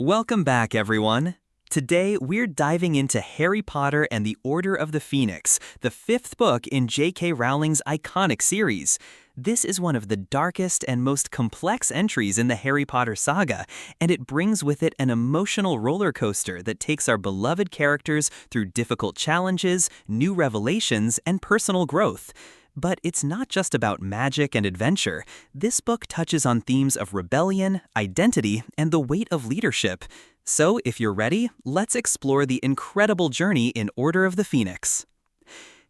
Welcome back, everyone. Today, we're diving into Harry Potter and the Order of the Phoenix, the fifth book in J.K. Rowling's iconic series. This is one of the darkest and most complex entries in the Harry Potter saga, and it brings with it an emotional roller coaster that takes our beloved characters through difficult challenges, new revelations, and personal growth. But it's not just about magic and adventure. This book touches on themes of rebellion, identity, and the weight of leadership. So, if you're ready, let's explore the incredible journey in Order of the Phoenix.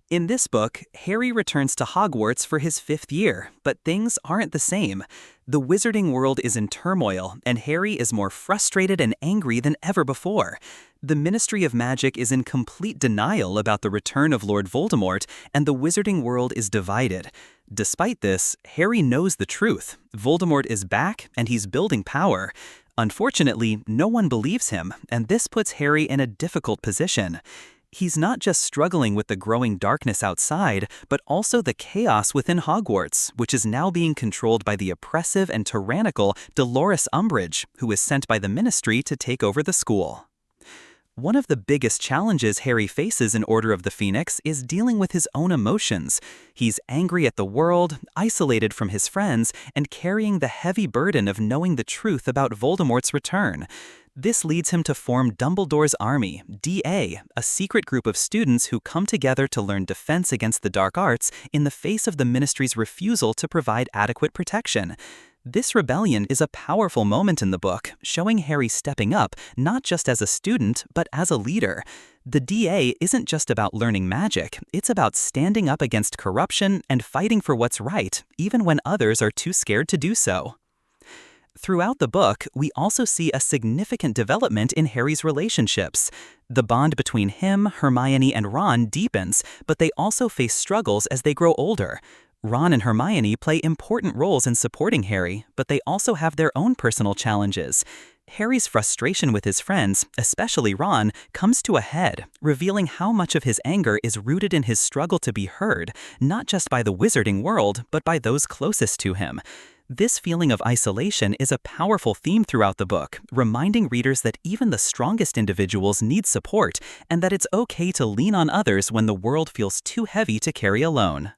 In this book, Harry returns to Hogwarts for his fifth year, but things aren't the same. The wizarding world is in turmoil, and Harry is more frustrated and angry than ever before. The Ministry of Magic is in complete denial about the return of Lord Voldemort, and the wizarding world is divided. Despite this, Harry knows the truth. Voldemort is back, and he's building power. Unfortunately, no one believes him, and this puts Harry in a difficult position. He's not just struggling with the growing darkness outside, but also the chaos within Hogwarts, which is now being controlled by the oppressive and tyrannical Dolores Umbridge, who is sent by the Ministry to take over the school. One of the biggest challenges Harry faces in Order of the Phoenix is dealing with his own emotions. He's angry at the world, isolated from his friends, and carrying the heavy burden of knowing the truth about Voldemort's return. This leads him to form Dumbledore's Army, DA, a secret group of students who come together to learn defense against the dark arts in the face of the Ministry's refusal to provide adequate protection. This rebellion is a powerful moment in the book, showing Harry stepping up not just as a student, but as a leader. The DA isn't just about learning magic, it's about standing up against corruption and fighting for what's right, even when others are too scared to do so. Throughout the book, we also see a significant development in Harry's relationships. The bond between him, Hermione, and Ron deepens, but they also face struggles as they grow older. Ron and Hermione play important roles in supporting Harry, but they also have their own personal challenges. Harry's frustration with his friends, especially Ron, comes to a head, revealing how much of his anger is rooted in his struggle to be heard, not just by the wizarding world, but by those closest to him. This feeling of isolation is a powerful theme throughout the book, reminding readers that even the strongest individuals need support, and that it's okay to lean on others when the world feels too heavy to carry alone.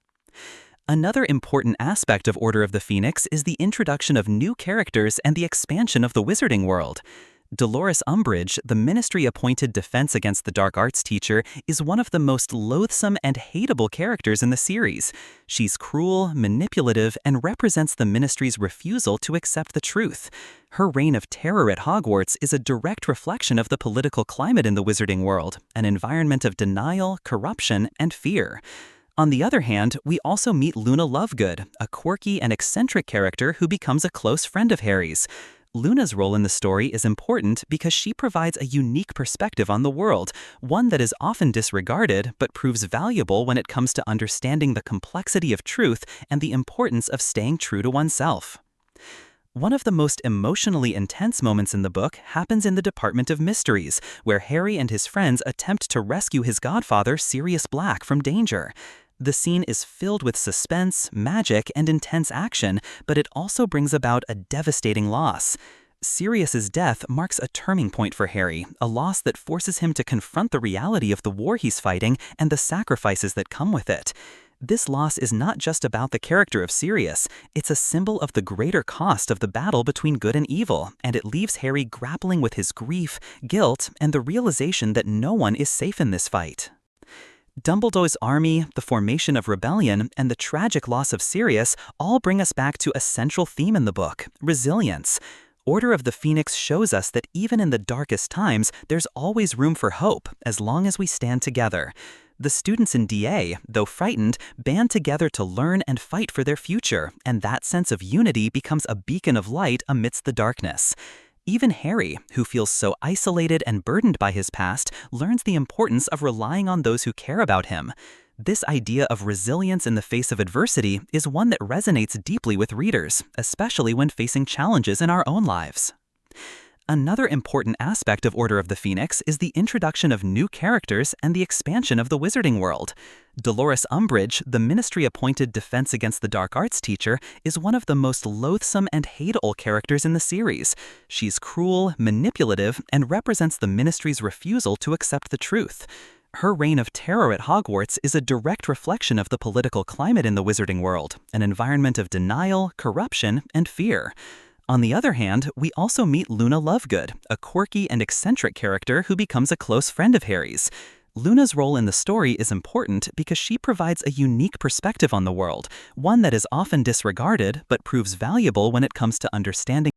Another important aspect of Order of the Phoenix is the introduction of new characters and the expansion of the wizarding world. Dolores Umbridge, the Ministry-appointed Defense Against the Dark Arts teacher, is one of the most loathsome and hateable characters in the series. She's cruel, manipulative, and represents the Ministry's refusal to accept the truth. Her reign of terror at Hogwarts is a direct reflection of the political climate in the wizarding world, an environment of denial, corruption, and fear. On the other hand, we also meet Luna Lovegood, a quirky and eccentric character who becomes a close friend of Harry's. Luna's role in the story is important because she provides a unique perspective on the world, one that is often disregarded but proves valuable when it comes to understanding the complexity of truth and the importance of staying true to oneself. One of the most emotionally intense moments in the book happens in the Department of Mysteries, where Harry and his friends attempt to rescue his godfather, Sirius Black, from danger. The scene is filled with suspense, magic, and intense action, but it also brings about a devastating loss. Sirius's death marks a turning point for Harry, a loss that forces him to confront the reality of the war he's fighting and the sacrifices that come with it. This loss is not just about the character of Sirius, it's a symbol of the greater cost of the battle between good and evil, and it leaves Harry grappling with his grief, guilt, and the realization that no one is safe in this fight. Dumbledore's Army, the formation of rebellion, and the tragic loss of Sirius all bring us back to a central theme in the book: resilience. Order of the Phoenix shows us that even in the darkest times, there's always room for hope, as long as we stand together. The students in DA, though frightened, band together to learn and fight for their future, and that sense of unity becomes a beacon of light amidst the darkness. Even Harry, who feels so isolated and burdened by his past, learns the importance of relying on those who care about him. This idea of resilience in the face of adversity is one that resonates deeply with readers, especially when facing challenges in our own lives. Another important aspect of Order of the Phoenix is the introduction of new characters and the expansion of the wizarding world. Dolores Umbridge, the ministry-appointed Defense Against the Dark Arts teacher, is one of the most loathsome and hateable characters in the series. She's cruel, manipulative, and represents the ministry's refusal to accept the truth. Her reign of terror at Hogwarts is a direct reflection of the political climate in the wizarding world, an environment of denial, corruption, and fear. On the other hand, we also meet Luna Lovegood, a quirky and eccentric character who becomes a close friend of Harry's. Luna's role in the story is important because she provides a unique perspective on the world, one that is often disregarded but proves valuable when it comes to understanding